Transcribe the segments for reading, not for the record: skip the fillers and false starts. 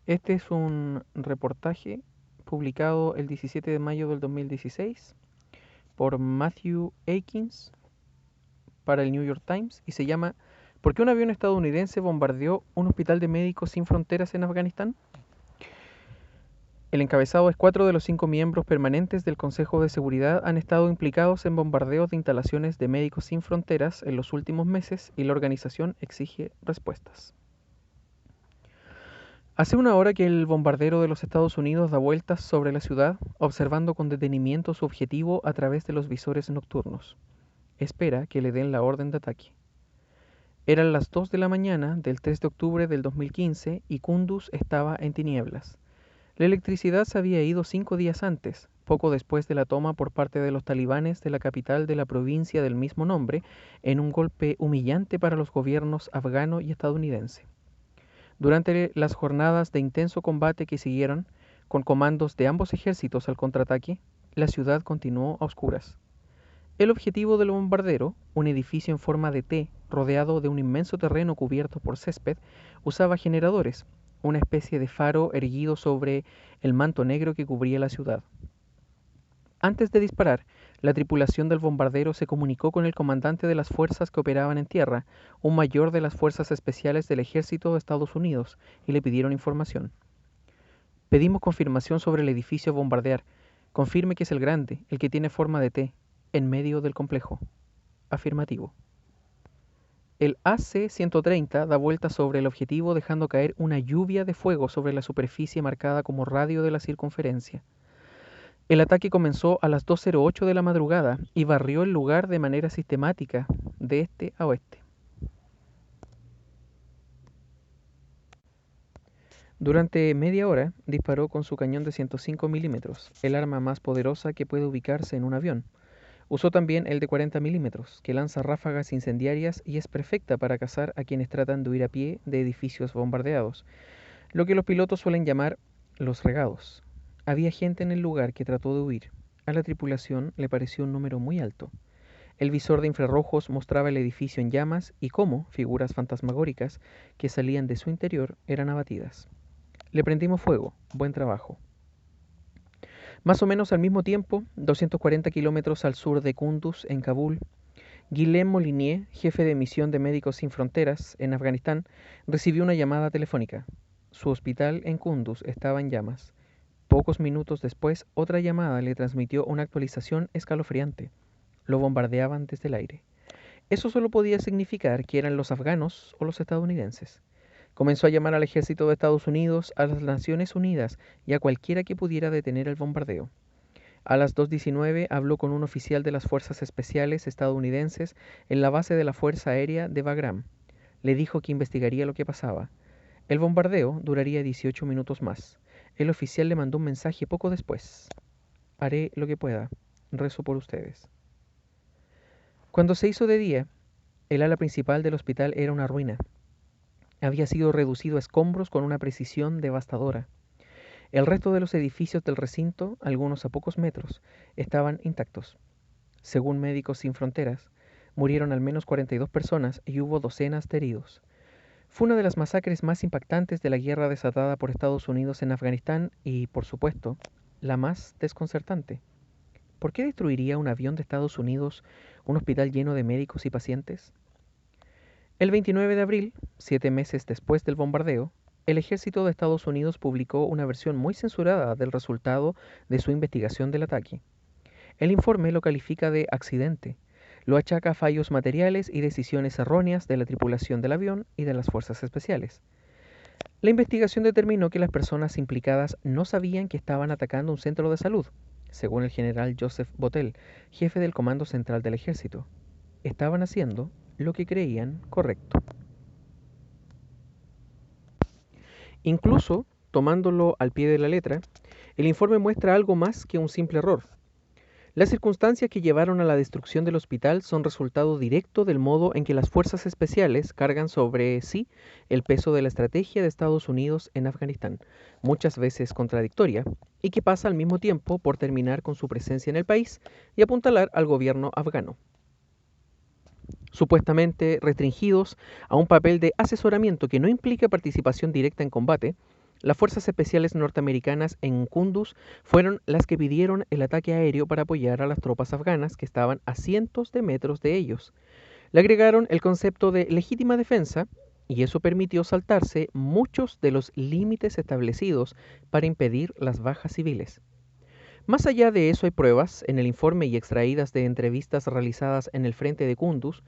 Este es un reportaje publicado el 17 de mayo del 2016 por Matthew Akins para el New York Times y se llama ¿Por qué un avión estadounidense bombardeó un hospital de Médicos Sin Fronteras en Afganistán? El encabezado es 4 de los 5 miembros permanentes del Consejo de Seguridad han estado implicados en bombardeos de instalaciones de Médicos Sin Fronteras en los últimos meses y la organización exige respuestas. Hace una hora que el bombardero de los Estados Unidos da vueltas sobre la ciudad, observando con detenimiento su objetivo a través de los visores nocturnos. Espera que le den la orden de ataque. Eran las 2 de la mañana del 3 de octubre del 2015 y Kunduz estaba en tinieblas. La electricidad se había ido 5 días antes, poco después de la toma por parte de los talibanes de la capital de la provincia del mismo nombre, en un golpe humillante para los gobiernos afgano y estadounidense. Durante las jornadas de intenso combate que siguieron, con comandos de ambos ejércitos al contraataque, la ciudad continuó a oscuras. El objetivo del bombardero, un edificio en forma de T rodeado de un inmenso terreno cubierto por césped, usaba generadores, una especie de faro erguido sobre el manto negro que cubría la ciudad. Antes de disparar, la tripulación del bombardero se comunicó con el comandante de las fuerzas que operaban en tierra, un mayor de las fuerzas especiales del ejército de Estados Unidos, y le pidieron información. Pedimos confirmación sobre el edificio a bombardear. Confirme que es el grande, el que tiene forma de T, en medio del complejo. Afirmativo. El AC-130 da vuelta sobre el objetivo dejando caer una lluvia de fuego sobre la superficie marcada como radio de la circunferencia. El ataque comenzó a las 2:08 de la madrugada y barrió el lugar de manera sistemática, de este a oeste. Durante media hora disparó con su cañón de 105 milímetros, el arma más poderosa que puede ubicarse en un avión. Usó también el de 40 milímetros, que lanza ráfagas incendiarias y es perfecta para cazar a quienes tratan de huir a pie de edificios bombardeados, lo que los pilotos suelen llamar los regados. Había gente en el lugar que trató de huir. A la tripulación le pareció un número muy alto. El visor de infrarrojos mostraba el edificio en llamas y cómo figuras fantasmagóricas que salían de su interior eran abatidas. Le prendimos fuego. Buen trabajo. Más o menos al mismo tiempo, 240 kilómetros al sur de Kunduz, en Kabul, Guillem Molinier, jefe de misión de Médicos Sin Fronteras en Afganistán, recibió una llamada telefónica. Su hospital en Kunduz estaba en llamas. Pocos minutos después, otra llamada le transmitió una actualización escalofriante. Lo bombardeaban desde el aire. Eso solo podía significar que eran los afganos o los estadounidenses. Comenzó a llamar al ejército de Estados Unidos, a las Naciones Unidas y a cualquiera que pudiera detener el bombardeo. A las 2:19 habló con un oficial de las Fuerzas Especiales estadounidenses en la base de la Fuerza Aérea de Bagram. Le dijo que investigaría lo que pasaba. El bombardeo duraría 18 minutos más. El oficial le mandó un mensaje poco después. Haré lo que pueda. Rezo por ustedes. Cuando se hizo de día, el ala principal del hospital era una ruina. Había sido reducido a escombros con una precisión devastadora. El resto de los edificios del recinto, algunos a pocos metros, estaban intactos. Según Médicos Sin Fronteras, murieron al menos 42 personas y hubo docenas de heridos. Fue una de las masacres más impactantes de la guerra desatada por Estados Unidos en Afganistán y, por supuesto, la más desconcertante. ¿Por qué destruiría un avión de Estados Unidos un hospital lleno de médicos y pacientes? El 29 de abril, 7 meses después del bombardeo, el ejército de Estados Unidos publicó una versión muy censurada del resultado de su investigación del ataque. El informe lo califica de accidente, lo achaca a fallos materiales y decisiones erróneas de la tripulación del avión y de las fuerzas especiales. La investigación determinó que las personas implicadas no sabían que estaban atacando un centro de salud, según el general Joseph Botel, jefe del Comando Central del Ejército. Estaban haciendo lo que creían correcto. Incluso, tomándolo al pie de la letra, el informe muestra algo más que un simple error. Las circunstancias que llevaron a la destrucción del hospital son resultado directo del modo en que las fuerzas especiales cargan sobre sí el peso de la estrategia de Estados Unidos en Afganistán, muchas veces contradictoria, y que pasa al mismo tiempo por terminar con su presencia en el país y apuntalar al gobierno afgano. Supuestamente restringidos a un papel de asesoramiento que no implica participación directa en combate, Las fuerzas especiales norteamericanas en Kunduz fueron las que pidieron el ataque aéreo para apoyar a las tropas afganas que estaban a cientos de metros de ellos. Le agregaron el concepto de legítima defensa y eso permitió saltarse muchos de los límites establecidos para impedir las bajas civiles. Más allá de eso hay pruebas en el informe y extraídas de entrevistas realizadas en el frente de Kunduz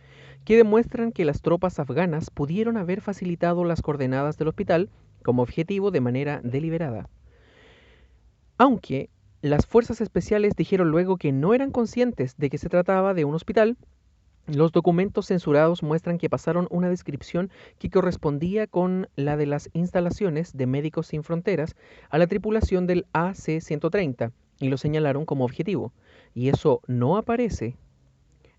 que demuestran que las tropas afganas pudieron haber facilitado las coordenadas del hospital como objetivo de manera deliberada. Aunque las fuerzas especiales dijeron luego que no eran conscientes de que se trataba de un hospital, los documentos censurados muestran que pasaron una descripción que correspondía con la de las instalaciones de Médicos Sin Fronteras a la tripulación del AC-130 y lo señalaron como objetivo, y eso no aparece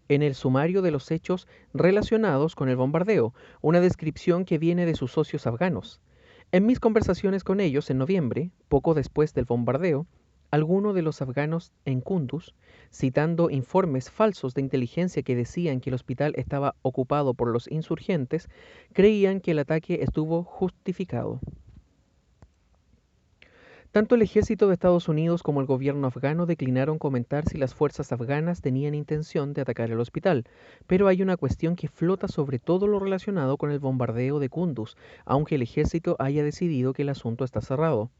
en el sumario de los hechos relacionados con el bombardeo, una descripción que viene de sus socios afganos. En mis conversaciones con ellos en noviembre, poco después del bombardeo, algunos de los afganos en Kunduz, citando informes falsos de inteligencia que decían que el hospital estaba ocupado por los insurgentes, creían que el ataque estuvo justificado. Tanto el ejército de Estados Unidos como el gobierno afgano declinaron comentar si las fuerzas afganas tenían intención de atacar el hospital, pero hay una cuestión que flota sobre todo lo relacionado con el bombardeo de Kunduz, aunque el ejército haya decidido que el asunto está cerrado.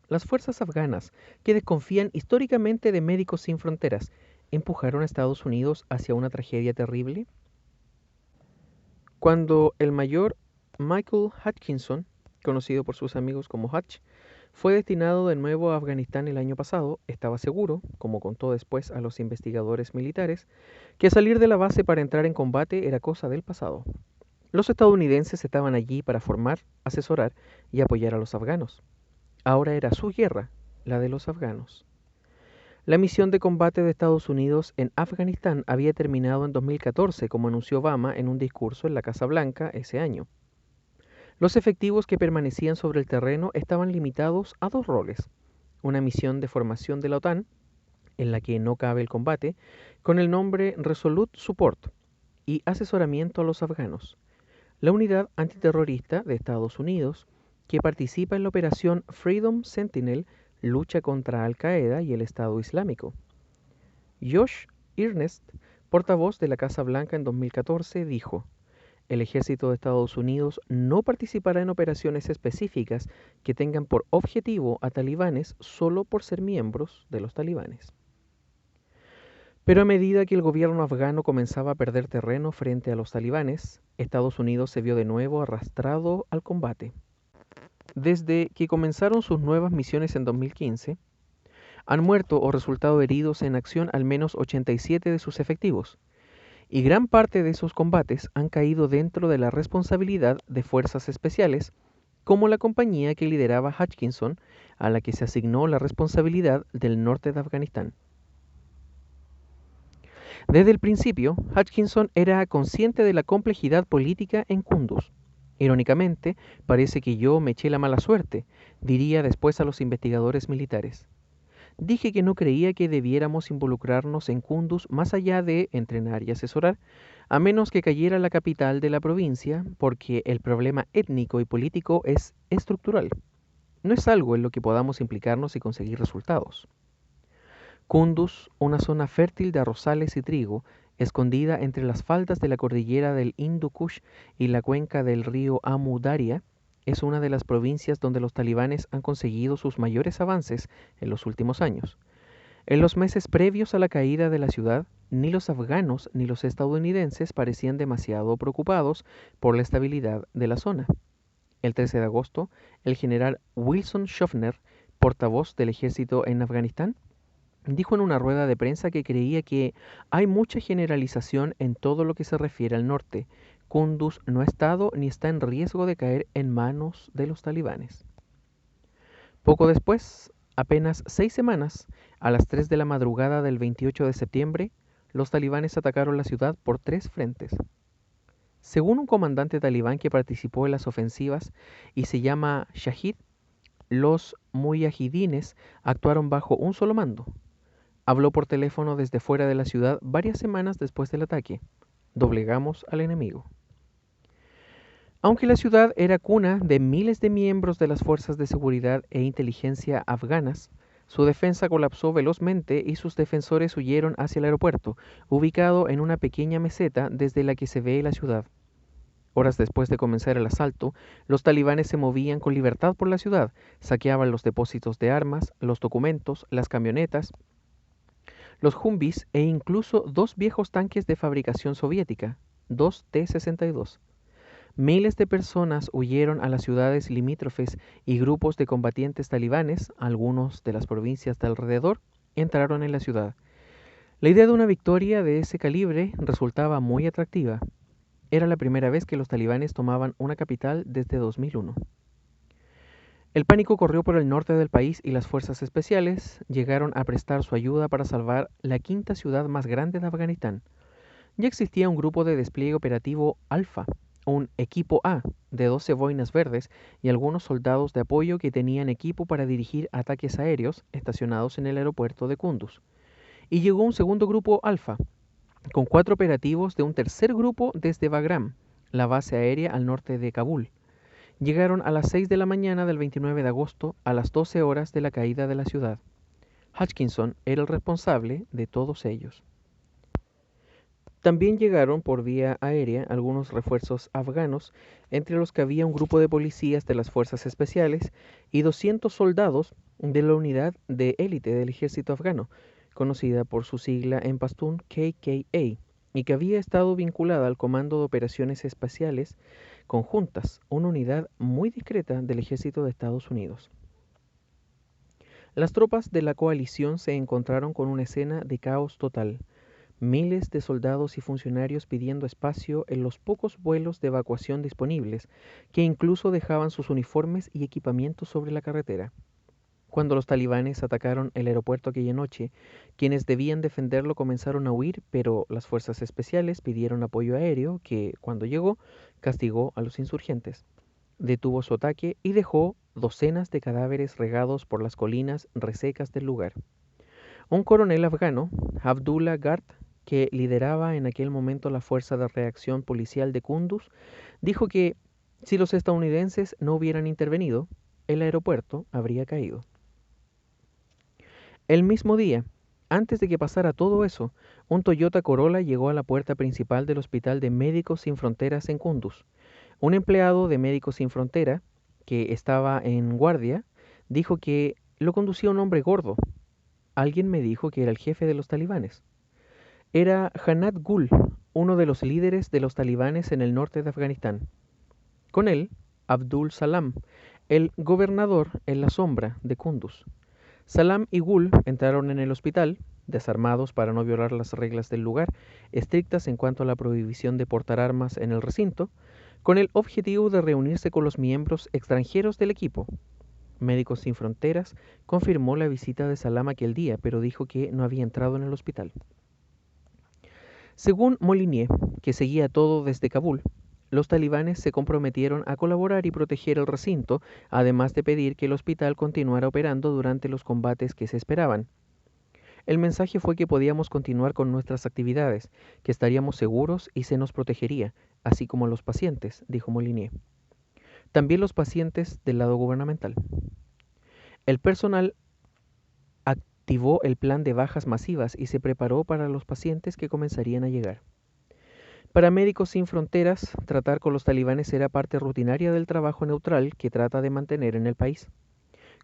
Las fuerzas afganas, que desconfían históricamente de Médicos Sin Fronteras, ¿empujaron a Estados Unidos hacia una tragedia terrible? Cuando el mayor Michael Hutchinson, conocido por sus amigos como Hutch, fue destinado de nuevo a Afganistán el año pasado, estaba seguro, como contó después a los investigadores militares, que salir de la base para entrar en combate era cosa del pasado. Los estadounidenses estaban allí para formar, asesorar y apoyar a los afganos. Ahora era su guerra, la de los afganos. La misión de combate de Estados Unidos en Afganistán había terminado en 2014, como anunció Obama en un discurso en la Casa Blanca ese año. Los efectivos que permanecían sobre el terreno estaban limitados a dos roles: una misión de formación de la OTAN, en la que no cabe el combate, con el nombre Resolute Support, y asesoramiento a los afganos. La unidad antiterrorista de Estados Unidos, que participa en la operación Freedom Sentinel, lucha contra Al-Qaeda y el Estado Islámico. Josh Earnest, portavoz de la Casa Blanca en 2014, dijo: el ejército de Estados Unidos no participará en operaciones específicas que tengan por objetivo a talibanes solo por ser miembros de los talibanes. Pero a medida que el gobierno afgano comenzaba a perder terreno frente a los talibanes, Estados Unidos se vio de nuevo arrastrado al combate. Desde que comenzaron sus nuevas misiones en 2015, han muerto o resultado heridos en acción al menos 87 de sus efectivos, y gran parte de esos combates han caído dentro de la responsabilidad de fuerzas especiales, como la compañía que lideraba Hutchinson, a la que se asignó la responsabilidad del norte de Afganistán. Desde el principio, Hutchinson era consciente de la complejidad política en Kunduz. Irónicamente, parece que yo me eché la mala suerte, diría después a los investigadores militares. Dije que no creía que debiéramos involucrarnos en Kunduz más allá de entrenar y asesorar, a menos que cayera la capital de la provincia, porque el problema étnico y político es estructural. No es algo en lo que podamos implicarnos y conseguir resultados. Kunduz, una zona fértil de arrozales y trigo, escondida entre las faldas de la cordillera del Hindu Kush y la cuenca del río Amu Daria, es una de las provincias donde los talibanes han conseguido sus mayores avances en los últimos años. En los meses previos a la caída de la ciudad, ni los afganos ni los estadounidenses parecían demasiado preocupados por la estabilidad de la zona. El 13 de agosto, el general Wilson Schaffner, portavoz del ejército en Afganistán, dijo en una rueda de prensa que creía que hay mucha generalización en todo lo que se refiere al norte. Kunduz no ha estado ni está en riesgo de caer en manos de los talibanes. Poco después, apenas 6 semanas, a las 3 de la madrugada del 28 de septiembre, los talibanes atacaron la ciudad por 3 frentes. Según un comandante talibán que participó en las ofensivas y se llama Shahid, los mujahidines actuaron bajo un solo mando. Habló por teléfono desde fuera de la ciudad varias semanas después del ataque. Doblegamos al enemigo. Aunque la ciudad era cuna de miles de miembros de las fuerzas de seguridad e inteligencia afganas, su defensa colapsó velozmente y sus defensores huyeron hacia el aeropuerto, ubicado en una pequeña meseta desde la que se ve la ciudad. Horas después de comenzar el asalto, los talibanes se movían con libertad por la ciudad, saqueaban los depósitos de armas, los documentos, las camionetas, los Humvees e incluso dos viejos tanques de fabricación soviética, dos T-62. Miles de personas huyeron a las ciudades limítrofes y grupos de combatientes talibanes, algunos de las provincias de alrededor, entraron en la ciudad. La idea de una victoria de ese calibre resultaba muy atractiva. Era la primera vez que los talibanes tomaban una capital desde 2001. El pánico corrió por el norte del país y las fuerzas especiales llegaron a prestar su ayuda para salvar la quinta ciudad más grande de Afganistán. Ya existía un grupo de despliegue operativo Alfa, un equipo A de 12 boinas verdes y algunos soldados de apoyo que tenían equipo para dirigir ataques aéreos estacionados en el aeropuerto de Kunduz. Y llegó un segundo grupo Alfa, con 4 operativos de un tercer grupo desde Bagram, la base aérea al norte de Kabul. Llegaron a las 6 de la mañana del 29 de agosto a las 12 horas de la caída de la ciudad. Hutchinson era el responsable de todos ellos. También llegaron por vía aérea algunos refuerzos afganos, entre los que había un grupo de policías de las fuerzas especiales y 200 soldados de la unidad de élite del ejército afgano, conocida por su sigla en pastún KKA, y que había estado vinculada al Comando de Operaciones Especiales Conjuntas, una unidad muy discreta del ejército de Estados Unidos. Las tropas de la coalición se encontraron con una escena de caos total. Miles de soldados y funcionarios pidiendo espacio en los pocos vuelos de evacuación disponibles, que incluso dejaban sus uniformes y equipamientos sobre la carretera. Cuando los talibanes atacaron el aeropuerto aquella noche, quienes debían defenderlo comenzaron a huir, pero las fuerzas especiales pidieron apoyo aéreo que, cuando llegó, castigó a los insurgentes. Detuvo su ataque y dejó docenas de cadáveres regados por las colinas resecas del lugar. Un coronel afgano, Abdullah Gart, que lideraba en aquel momento la fuerza de reacción policial de Kunduz, dijo que si los estadounidenses no hubieran intervenido, el aeropuerto habría caído. El mismo día, antes de que pasara todo eso, un Toyota Corolla llegó a la puerta principal del Hospital de Médicos Sin Fronteras en Kunduz. Un empleado de Médicos Sin Frontera, que estaba en guardia, dijo que lo conducía un hombre gordo. Alguien me dijo que era el jefe de los talibanes. Era Hanat Gul, uno de los líderes de los talibanes en el norte de Afganistán. Con él, Abdul Salam, el gobernador en la sombra de Kunduz. Salam y Gul entraron en el hospital, desarmados para no violar las reglas del lugar, estrictas en cuanto a la prohibición de portar armas en el recinto, con el objetivo de reunirse con los miembros extranjeros del equipo. Médicos Sin Fronteras confirmó la visita de Salam aquel día, pero dijo que no había entrado en el hospital. Según Molinier, que seguía todo desde Kabul, los talibanes se comprometieron a colaborar y proteger el recinto, además de pedir que el hospital continuara operando durante los combates que se esperaban. El mensaje fue que podíamos continuar con nuestras actividades, que estaríamos seguros y se nos protegería, así como los pacientes, dijo Molinier. También los pacientes del lado gubernamental. El personal activó el plan de bajas masivas y se preparó para los pacientes que comenzarían a llegar. Para Médicos Sin Fronteras, tratar con los talibanes era parte rutinaria del trabajo neutral que trata de mantener en el país.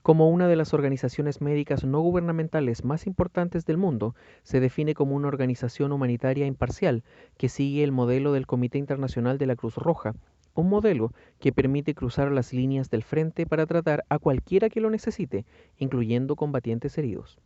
Como una de las organizaciones médicas no gubernamentales más importantes del mundo, se define como una organización humanitaria imparcial que sigue el modelo del Comité Internacional de la Cruz Roja, un modelo que permite cruzar las líneas del frente para tratar a cualquiera que lo necesite, incluyendo combatientes heridos.